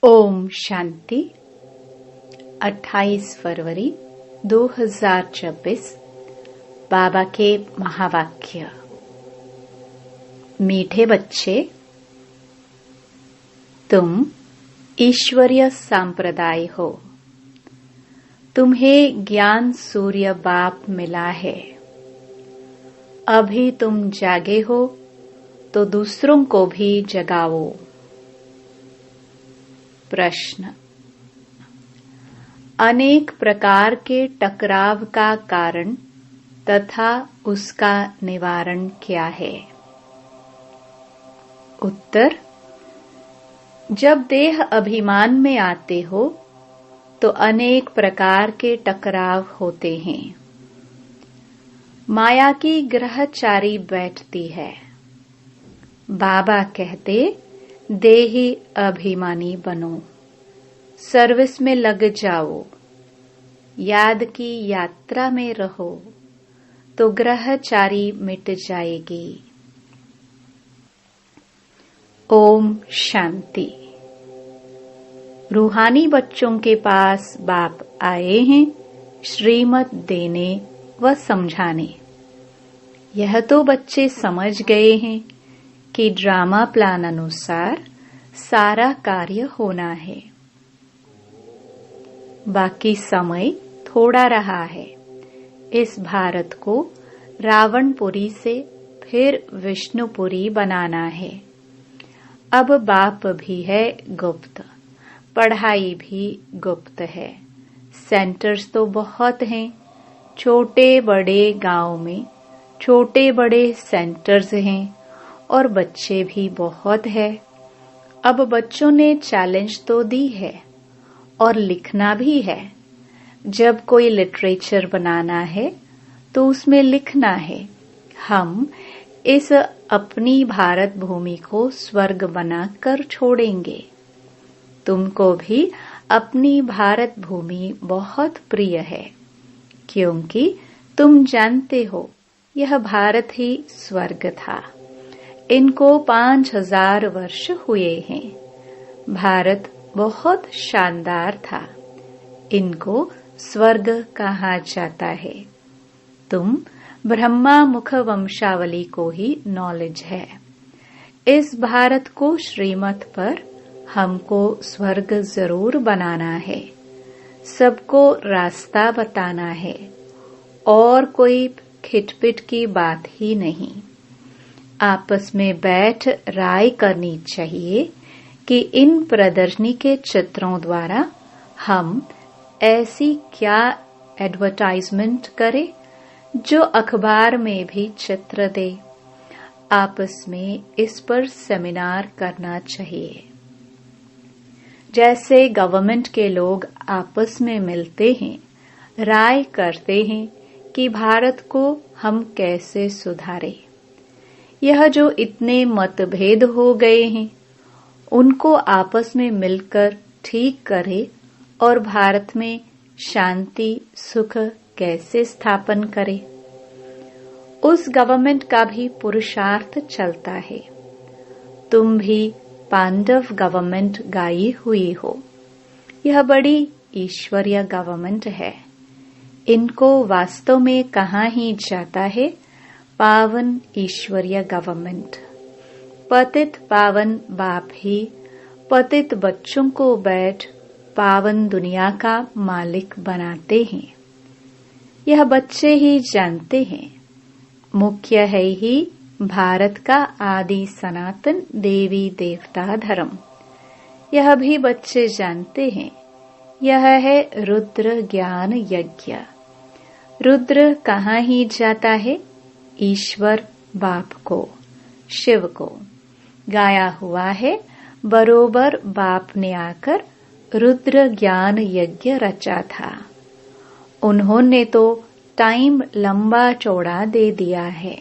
ओम शांति। 28 फरवरी 2024 बाबा के महावाक्य। मीठे बच्चे, तुम ईश्वरीय संप्रदाय हो। तुम्हें ज्ञान सूर्य बाप मिला है। अभी तुम जागे हो तो दूसरों को भी जगाओ। प्रश्न। अनेक प्रकार के टकराव का कारण तथा उसका निवारण क्या है? उत्तर। जब देह अभिमान में आते हो तो अनेक प्रकार के टकराव होते हैं। माया की ग्रहचारी बैठती है। बाबा कहते, देही अभिमानी बनो, सर्विस में लग जाओ, याद की यात्रा में रहो तो ग्रहचारी मिट जाएगी। ओम शांति। रूहानी बच्चों के पास बाप आए हैं श्रीमत देने व समझाने। यह तो बच्चे समझ गए हैं कि ड्रामा प्लान अनुसार सारा कार्य होना है। बाकी समय थोड़ा रहा है। इस भारत को रावणपुरी से फिर विष्णुपुरी बनाना है। अब बाप भी है गुप्त, पढ़ाई भी गुप्त है। सेंटर्स तो बहुत हैं। छोटे बड़े गांव में छोटे बड़े सेंटर्स हैं और बच्चे भी बहुत है। अब बच्चों ने चैलेंज तो दी है और लिखना भी है। जब कोई लिटरेचर बनाना है तो उसमें लिखना है, हम इस अपनी भारत भूमि को स्वर्ग बनाकर छोड़ेंगे। तुमको भी अपनी भारत भूमि बहुत प्रिय है, क्योंकि तुम जानते हो यह भारत ही स्वर्ग था। इनको 5000 वर्ष हुए हैं। भारत बहुत शानदार था। इनको स्वर्ग कहा जाता है। तुम ब्रह्मा मुख वंशावली को ही नॉलेज है। इस भारत को श्रीमत पर हमको स्वर्ग जरूर बनाना है। सबको रास्ता बताना है और कोई खिटपिट की बात ही नहीं। आपस में बैठ राय करनी चाहिए कि इन प्रदर्शनी के चित्रों द्वारा हम ऐसी क्या एडवर्टाइजमेंट करें जो अखबार में भी चित्र दे। आपस में इस पर सेमिनार करना चाहिए। जैसे गवर्नमेंट के लोग आपस में मिलते हैं, राय करते हैं कि भारत को हम कैसे सुधारें। यह जो इतने मतभेद हो गए हैं, उनको आपस में मिलकर ठीक करे और भारत में शांति सुख कैसे स्थापन करे। उस गवर्नमेंट का भी पुरुषार्थ चलता है। तुम भी पांडव गवर्नमेंट गाई हुई हो। यह बड़ी ईश्वरीय गवर्नमेंट है। इनको वास्तव में कहा ही जाता है पावन ईश्वरीय गवर्नमेंट। पतित पावन बाप ही पतित बच्चों को बैठ पावन दुनिया का मालिक बनाते हैं। यह बच्चे ही जानते हैं। मुख्य है ही भारत का आदि सनातन देवी देवता धर्म। यह भी बच्चे जानते हैं। यह है रुद्र ज्ञान यज्ञ। रुद्र कहाँ ही जाता है? ईश्वर बाप को, शिव को गाया हुआ है। बरोबर बाप ने आकर रुद्र ज्ञान यज्ञ रचा था। उन्होंने तो टाइम लंबा चौड़ा दे दिया है।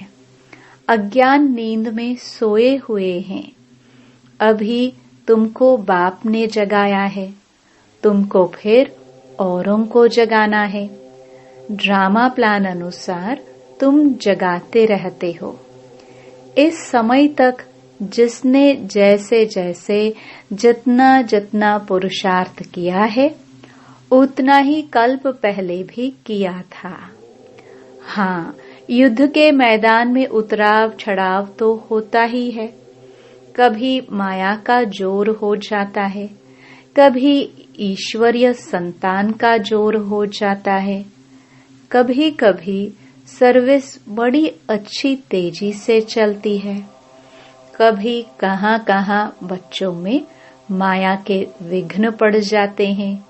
अज्ञान नींद में सोए हुए हैं। अभी तुमको बाप ने जगाया है। तुमको फिर औरों को जगाना है। ड्रामा प्लान अनुसार तुम जगाते रहते हो। इस समय तक जिसने जैसे जैसे जितना जितना पुरुषार्थ किया है उतना ही कल्प पहले भी किया था। हाँ, युद्ध के मैदान में उतराव चढ़ाव तो होता ही है। कभी माया का जोर हो जाता है, कभी ईश्वरीय संतान का जोर हो जाता है, कभी कभी सर्विस बड़ी अच्छी तेजी से चलती है, कभी कहाँ कहाँ बच्चों में माया के विघ्न पड़ जाते हैं।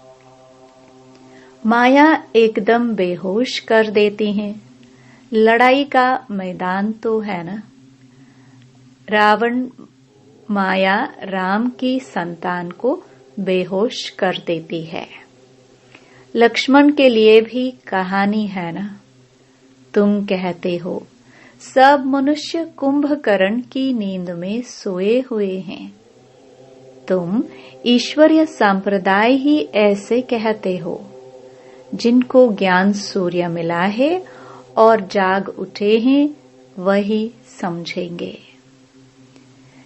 माया एकदम बेहोश कर देती है। लड़ाई का मैदान तो है ना। रावण माया राम की संतान को बेहोश कर देती है। लक्ष्मण के लिए भी कहानी है ना। तुम कहते हो सब मनुष्य कुंभकर्ण की नींद में सोए हुए हैं। तुम ईश्वरीय संप्रदाय ही ऐसे कहते हो, जिनको ज्ञान सूर्य मिला है और जाग उठे हैं वही समझेंगे।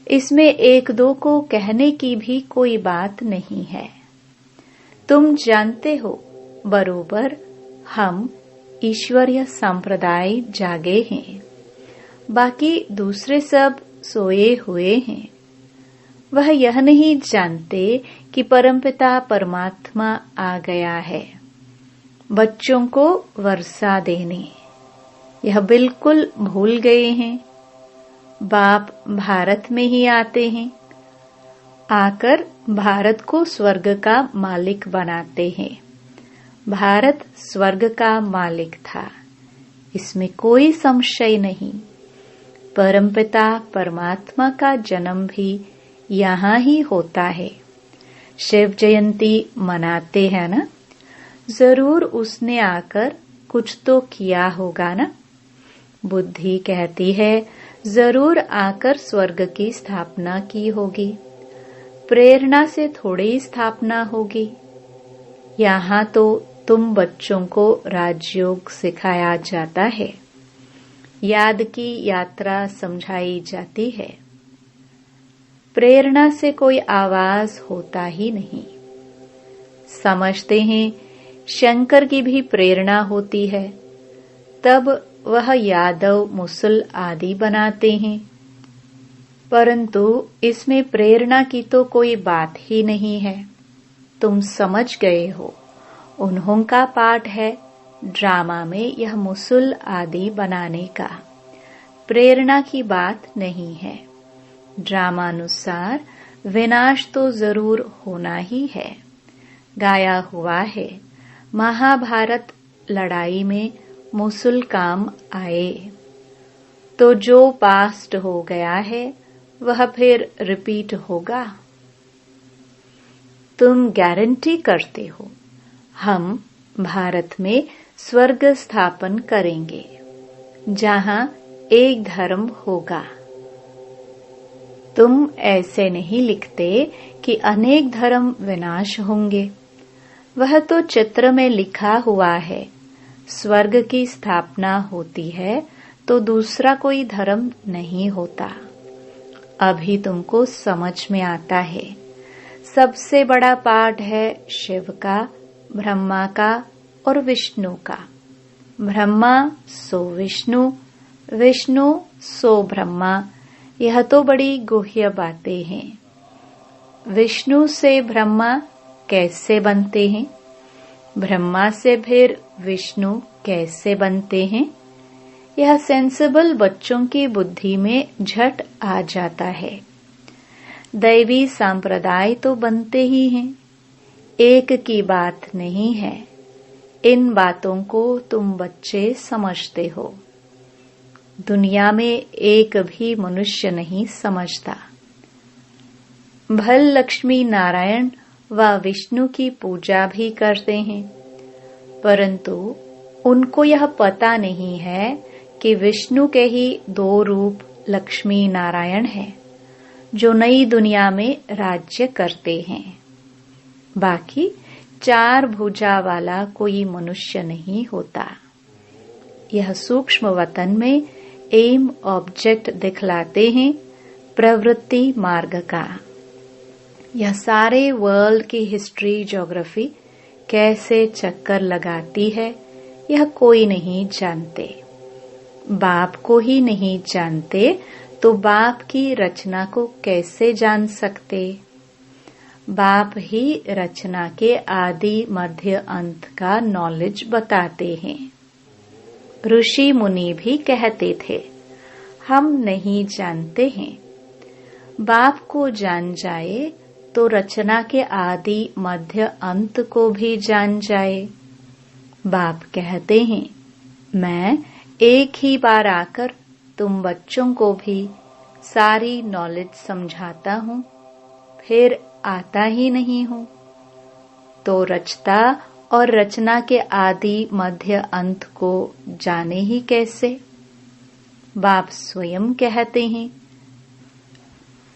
इसमें एक दो को कहने की भी कोई बात नहीं है। तुम जानते हो बरोबर हम ईश्वरीय संप्रदाय जागे हैं, बाकी दूसरे सब सोए हुए हैं। वह यह नहीं जानते कि परमपिता परमात्मा आ गया है बच्चों को वर्षा देने। यह बिल्कुल भूल गए हैं। बाप भारत में ही आते हैं, आकर भारत को स्वर्ग का मालिक बनाते हैं। भारत स्वर्ग का मालिक था, इसमें कोई संशय नहीं। परमपिता परमात्मा का जन्म भी यहाँ ही होता है। शिव जयंती मनाते हैं ना, जरूर उसने आकर कुछ तो किया होगा ना। बुद्धि कहती है जरूर आकर स्वर्ग की स्थापना की होगी। प्रेरणा से थोड़ी स्थापना होगी। यहाँ तो तुम बच्चों को राजयोग सिखाया जाता है, याद की यात्रा समझाई जाती है। प्रेरणा से कोई आवाज होता ही नहीं। समझते हैं शंकर की भी प्रेरणा होती है, तब वह यादव मुसल आदि बनाते हैं। परंतु इसमें प्रेरणा की तो कोई बात ही नहीं है। तुम समझ गए हो, उन्हों का पाठ है ड्रामा में यह मुसल आदि बनाने का। प्रेरणा की बात नहीं है। ड्रामानुसार विनाश तो जरूर होना ही है। गाया हुआ है महाभारत लड़ाई में मुसल काम आए, तो जो पास्ट हो गया है वह फिर रिपीट होगा। तुम गारंटी करते हो हम भारत में स्वर्ग स्थापन करेंगे, जहां एक धर्म होगा। तुम ऐसे नहीं लिखते कि अनेक धर्म विनाश होंगे। वह तो चित्र में लिखा हुआ है। स्वर्ग की स्थापना होती है तो दूसरा कोई धर्म नहीं होता। अभी तुमको समझ में आता है। सबसे बड़ा पाठ है शिव का, ब्रह्मा का और विष्णु का। ब्रह्मा सो विष्णु, विष्णु सो ब्रह्मा। यह तो बड़ी गुह्य बातें हैं। विष्णु से ब्रह्मा कैसे बनते हैं, ब्रह्मा से फिर विष्णु कैसे बनते हैं, यह सेंसिबल बच्चों की बुद्धि में झट आ जाता है। दैवी संप्रदाय तो बनते ही हैं, एक की बात नहीं है। इन बातों को तुम बच्चे समझते हो, दुनिया में एक भी मनुष्य नहीं समझता। भल लक्ष्मी नारायण व विष्णु की पूजा भी करते हैं, परंतु उनको यह पता नहीं है कि विष्णु के ही दो रूप लक्ष्मी नारायण हैं, जो नई दुनिया में राज्य करते हैं। बाकी चार भुजा वाला कोई मनुष्य नहीं होता। यह सूक्ष्म वतन में एम ऑब्जेक्ट दिखलाते हैं, प्रवृत्ति मार्ग का। यह सारे वर्ल्ड की हिस्ट्री ज्योग्राफी कैसे चक्कर लगाती है यह कोई नहीं जानते। बाप को ही नहीं जानते तो बाप की रचना को कैसे जान सकते। बाप ही रचना के आदि मध्य अंत का नॉलेज बताते हैं। ऋषि मुनि भी कहते थे हम नहीं जानते हैं। बाप को जान जाए तो रचना के आदि मध्य अंत को भी जान जाए। बाप कहते हैं मैं एक ही बार आकर तुम बच्चों को भी सारी नॉलेज समझाता हूँ, फिर आता ही नहीं हूँ। तो रचता और रचना के आदि मध्य अंत को जाने ही कैसे। बाप स्वयं कहते हैं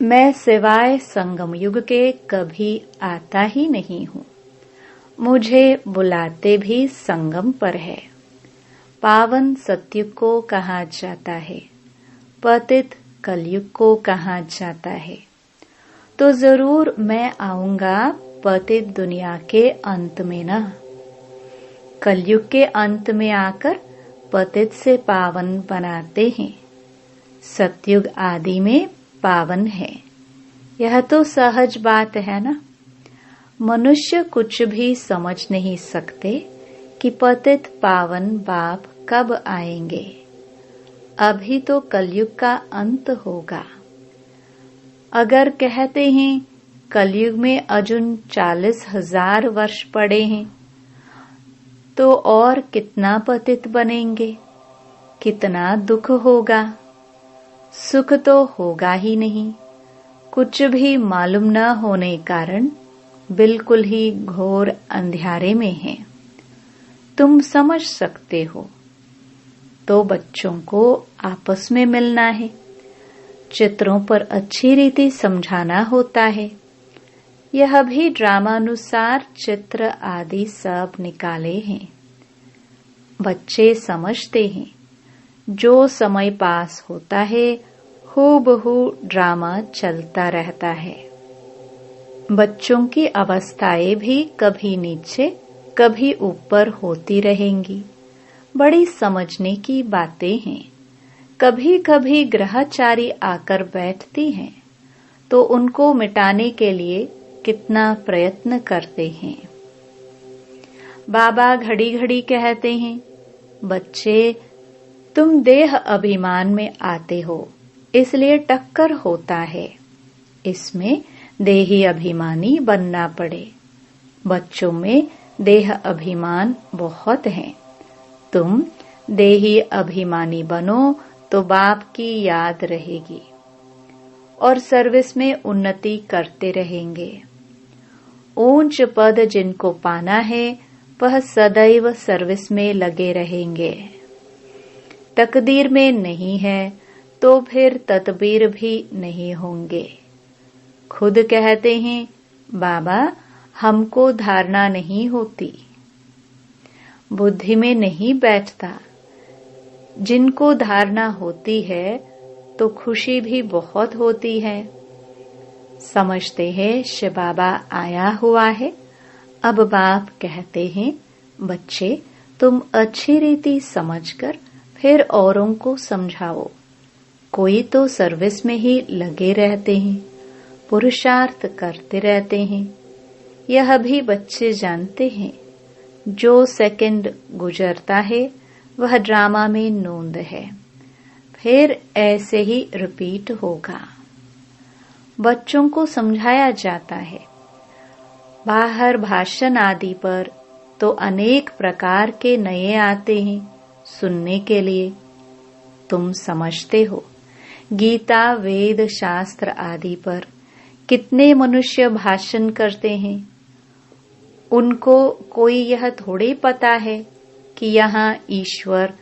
मैं सिवाय संगम युग के कभी आता ही नहीं हूँ। मुझे बुलाते भी संगम पर है। पावन सतयुग को कहा जाता है, पतित कलयुग को कहा जाता है। तो जरूर मैं आऊंगा पतित दुनिया के अंत में ना। कलयुग के अंत में आकर पतित से पावन बनाते हैं। सतयुग आदि में पावन है। यह तो सहज बात है ना। मनुष्य कुछ भी समझ नहीं सकते कि पतित पावन बाप कब आएंगे। अभी तो कलयुग का अंत होगा। अगर कहते हैं कलयुग में अजुन 40,000 वर्ष पड़े हैं तो और कितना पतित बनेंगे, कितना दुख होगा। सुख तो होगा ही नहीं। कुछ भी मालूम न होने कारण बिल्कुल ही घोर अंधियारे में है। तुम समझ सकते हो। तो बच्चों को आपस में मिलना है, चित्रों पर अच्छी रीति समझाना होता है। यह भी ड्रामानुसार चित्र आदि सब निकाले हैं। बच्चे समझते हैं। जो समय पास होता है हूबहू ड्रामा चलता रहता है। बच्चों की अवस्थाएं भी कभी नीचे कभी ऊपर होती रहेंगी। बड़ी समझने की बातें हैं। कभी कभी ग्रहचारी आकर बैठती हैं तो उनको मिटाने के लिए कितना प्रयत्न करते हैं। बाबा घड़ी घड़ी कहते हैं बच्चे तुम देह अभिमान में आते हो इसलिए टक्कर होता है। इसमें देही अभिमानी बनना पड़े। बच्चों में देह अभिमान बहुत है। तुम देही अभिमानी बनो तो बाप की याद रहेगी और सर्विस में उन्नति करते रहेंगे। ऊंच पद जिनको पाना है वह सदैव सर्विस में लगे रहेंगे। तकदीर में नहीं है तो फिर तदबीर भी नहीं होंगे। खुद कहते हैं बाबा हमको धारणा नहीं होती, बुद्धि में नहीं बैठता। जिनको धारणा होती है तो खुशी भी बहुत होती है। समझते हैं शिव बाबा आया हुआ है। अब बाप कहते हैं बच्चे तुम अच्छी रीति समझकर फिर औरों को समझाओ। कोई तो सर्विस में ही लगे रहते हैं, पुरुषार्थ करते रहते हैं। यह भी बच्चे जानते हैं। जो सेकंड गुजरता है वह ड्रामा में नोंद है। फिर ऐसे ही रिपीट होगा। बच्चों को समझाया जाता है। बाहर भाषण आदि पर तो अनेक प्रकार के नए आते हैं सुनने के लिए। तुम समझते हो गीता वेद शास्त्र आदि पर कितने मनुष्य भाषण करते हैं। उनको कोई यह थोड़ी पता है कि यहाँ ईश्वर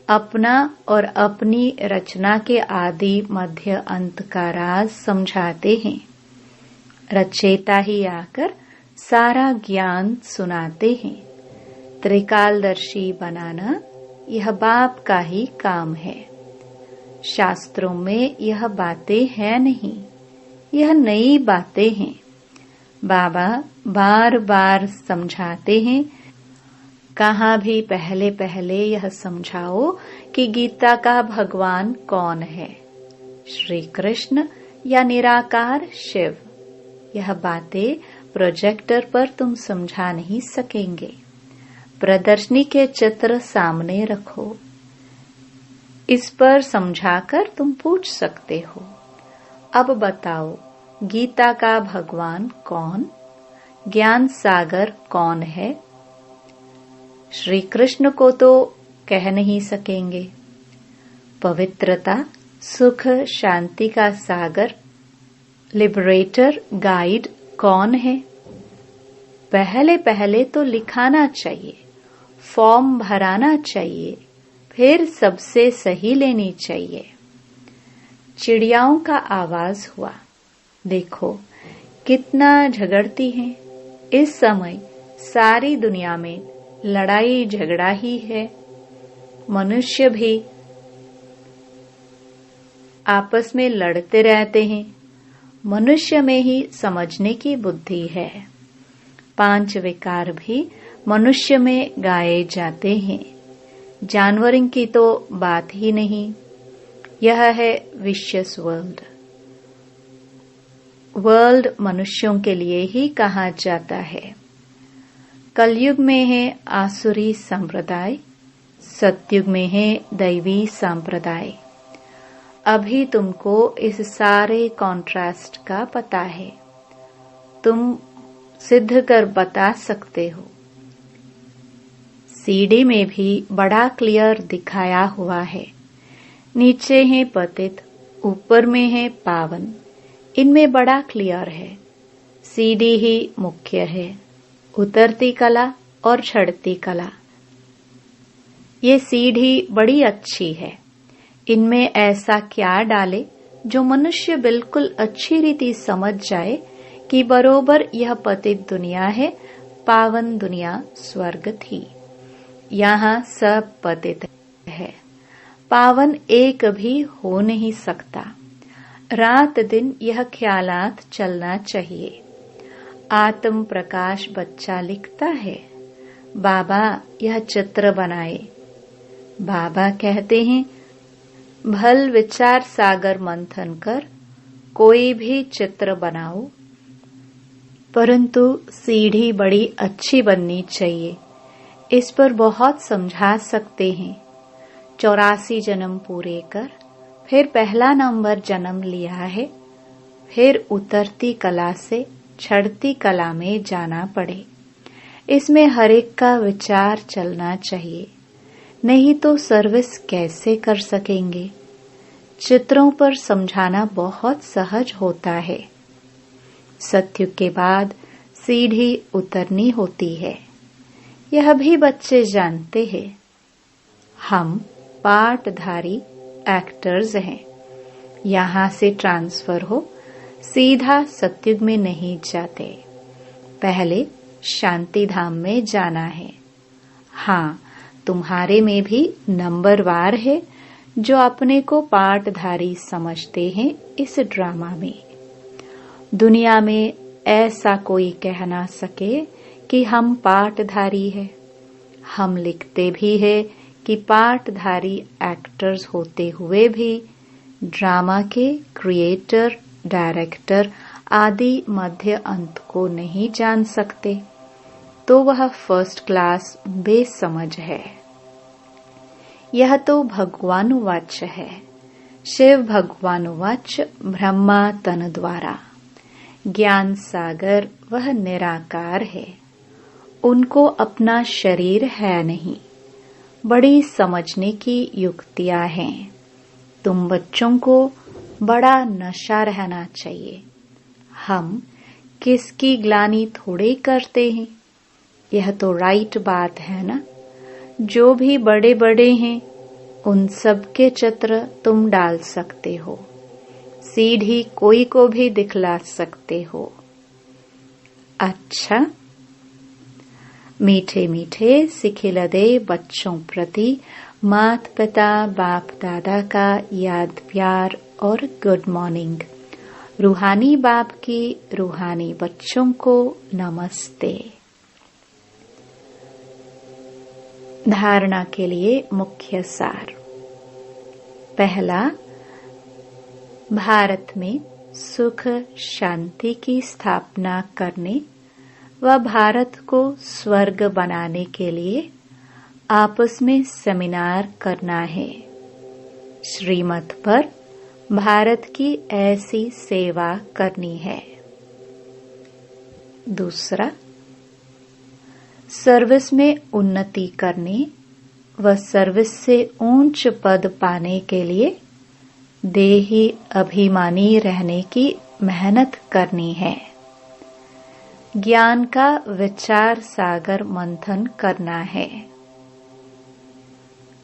अपना और अपनी रचना के आदि मध्य अंत का राज समझाते हैं। रचयिता ही आकर सारा ज्ञान सुनाते हैं। त्रिकालदर्शी बनाना यह बाप का ही काम है। शास्त्रों में यह बातें हैं नहीं, यह नई बातें हैं। बाबा बार बार समझाते हैं, कहाँ भी पहले पहले यह समझाओ कि गीता का भगवान कौन है, श्री कृष्ण या निराकार शिव। यह बातें प्रोजेक्टर पर तुम समझा नहीं सकेंगे। प्रदर्शनी के चित्र सामने रखो, इस पर समझाकर तुम पूछ सकते हो, अब बताओ गीता का भगवान कौन, ज्ञान सागर कौन है। श्री कृष्ण को तो कह नहीं सकेंगे। पवित्रता, सुख, शांति का सागर, लिबरेटर, गाइड कौन है। पहले पहले तो लिखाना चाहिए, फॉर्म भराना चाहिए, फिर सबसे सही लेनी चाहिए। चिड़ियाओं का आवाज हुआ, देखो कितना झगड़ती हैं। इस समय सारी दुनिया में लड़ाई झगड़ा ही है। मनुष्य भी आपस में लड़ते रहते हैं। मनुष्य में ही समझने की बुद्धि है। 5 विकार भी मनुष्य में गाए जाते हैं। जानवरों की तो बात ही नहीं। यह है विशियस वर्ल्ड। वर्ल्ड मनुष्यों के लिए ही कहा जाता है। कलयुग में है आसुरी संप्रदाय, सतयुग में है दैवी संप्रदाय। अभी तुमको इस सारे कॉन्ट्रास्ट का पता है। तुम सिद्ध कर बता सकते हो। सीडी में भी बड़ा क्लियर दिखाया हुआ है। नीचे है पतित, ऊपर में है पावन। इनमें बड़ा क्लियर है। सीडी ही मुख्य है, उतरती कला और चढ़ती कला। ये सीढ़ी बड़ी अच्छी है। इनमें ऐसा क्या डाले जो मनुष्य बिल्कुल अच्छी रीति समझ जाए कि बरोबर यह पतित दुनिया है, पावन दुनिया स्वर्ग थी। यहाँ सब पतित है, पावन एक भी हो नहीं सकता। रात दिन यह ख्यालात चलना चाहिए। आत्म प्रकाश बच्चा लिखता है, बाबा यह चित्र बनाए। बाबा कहते हैं, भल विचार सागर मंथन कर कोई भी चित्र बनाओ, परंतु सीढ़ी बड़ी अच्छी बननी चाहिए। इस पर बहुत समझा सकते हैं। 84 जन्म पूरे कर फिर पहला नंबर जन्म लिया है, फिर उतरती कला से चढ़ती कला में जाना पड़े। इसमें हर एक का विचार चलना चाहिए, नहीं तो सर्विस कैसे कर सकेंगे। चित्रों पर समझाना बहुत सहज होता है। सतयुग के बाद सीढ़ी उतरनी होती है। यह भी बच्चे जानते हैं। हम पाठधारी एक्टर्स हैं। यहाँ से ट्रांसफर हो सीधा सतयुग में नहीं जाते, पहले शांति धाम में जाना है। हाँ, तुम्हारे में भी नंबरवार है जो अपने को पाठधारी समझते हैं। इस ड्रामा में दुनिया में ऐसा कोई कह ना सके कि हम पाठधारी है। हम लिखते भी है कि पाठधारी एक्टर्स होते हुए भी ड्रामा के क्रिएटर, डायरेक्टर आदि मध्य अंत को नहीं जान सकते, तो वह फर्स्ट क्लास बेसमझ है। यह तो भगवानुवाच है। शिव भगवानुवाच ब्रह्मा तन द्वारा। ज्ञान सागर वह निराकार है। उनको अपना शरीर है नहीं। बड़ी समझने की युक्तियां हैं। तुम बच्चों को बड़ा नशा रहना चाहिए। हम किसकी ग्लानि थोड़े करते हैं। यह तो राइट बात है ना। जो भी बड़े बड़े हैं उन सब के चित्र तुम डाल सकते हो। सीधी कोई को भी दिखला सकते हो। अच्छा, मीठे मीठे सिखिलदे बच्चों प्रति माता पिता बाप दादा का याद प्यार और गुड मॉर्निंग। रूहानी बाप की रूहानी बच्चों को नमस्ते। धारणा के लिए मुख्य सार। पहला, भारत में सुख शांति की स्थापना करने व भारत को स्वर्ग बनाने के लिए आपस में सेमिनार करना है। श्रीमत पर भारत की ऐसी सेवा करनी है। दूसरा, सर्विस में उन्नति करने व सर्विस से ऊंच पद पाने के लिए देही अभिमानी रहने की मेहनत करनी है। ज्ञान का विचार सागर मंथन करना है।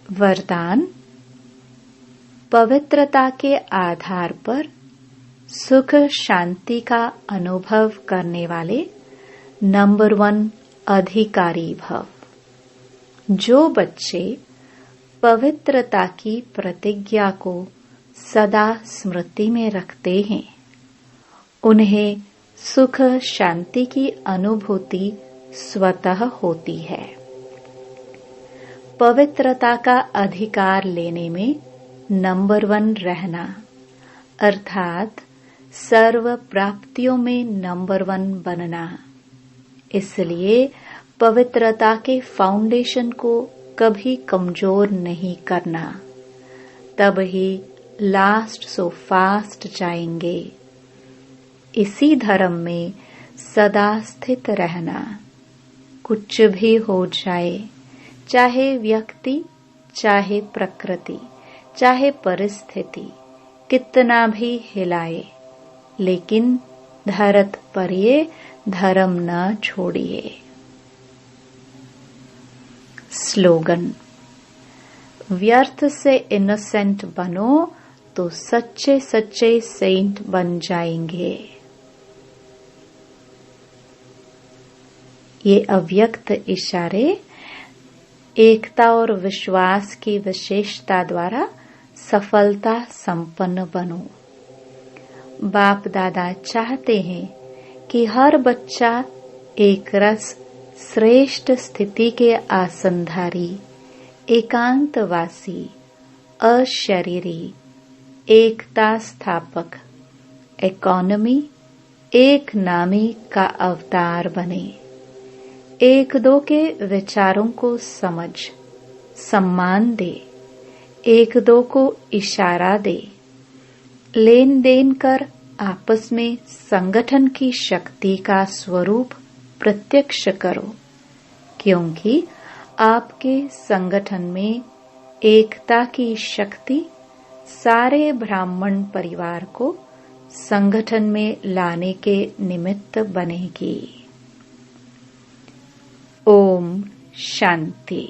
वरदान, पवित्रता के आधार पर सुख शांति का अनुभव करने वाले नंबर 1 अधिकारी भव। जो बच्चे पवित्रता की प्रतिज्ञा को सदा स्मृति में रखते हैं, उन्हें सुख शांति की अनुभूति स्वतः होती है। पवित्रता का अधिकार लेने में नंबर 1 रहना अर्थात सर्व प्राप्तियों में नंबर 1 बनना। इसलिए पवित्रता के फाउंडेशन को कभी कमजोर नहीं करना, तब ही लास्ट सो फास्ट जाएंगे। इसी धर्म में सदा स्थित रहना। कुछ भी हो जाए, चाहे व्यक्ति, चाहे प्रकृति, चाहे परिस्थिति कितना भी हिलाए, लेकिन धरत पर ये धर्म न छोड़िए। स्लोगन, व्यर्थ से इनोसेंट बनो तो सच्चे सच्चे सेंट बन जाएंगे। ये अव्यक्त इशारे एकता और विश्वास की विशेषता द्वारा सफलता संपन्न बनो। बाप दादा चाहते हैं कि हर बच्चा एक रस श्रेष्ठ स्थिति के आसनधारी, एकांतवासी, अशरीरी, एकता स्थापक, इकोनॉमी, एक नामी का अवतार बने। एक दो के विचारों को समझ, सम्मान दे, एक दो को इशारा दे, लेन देन कर आपस में संगठन की शक्ति का स्वरूप प्रत्यक्ष करो, क्योंकि आपके संगठन में एकता की शक्ति सारे ब्राह्मण परिवार को संगठन में लाने के निमित्त बनेगी। ओम शांति।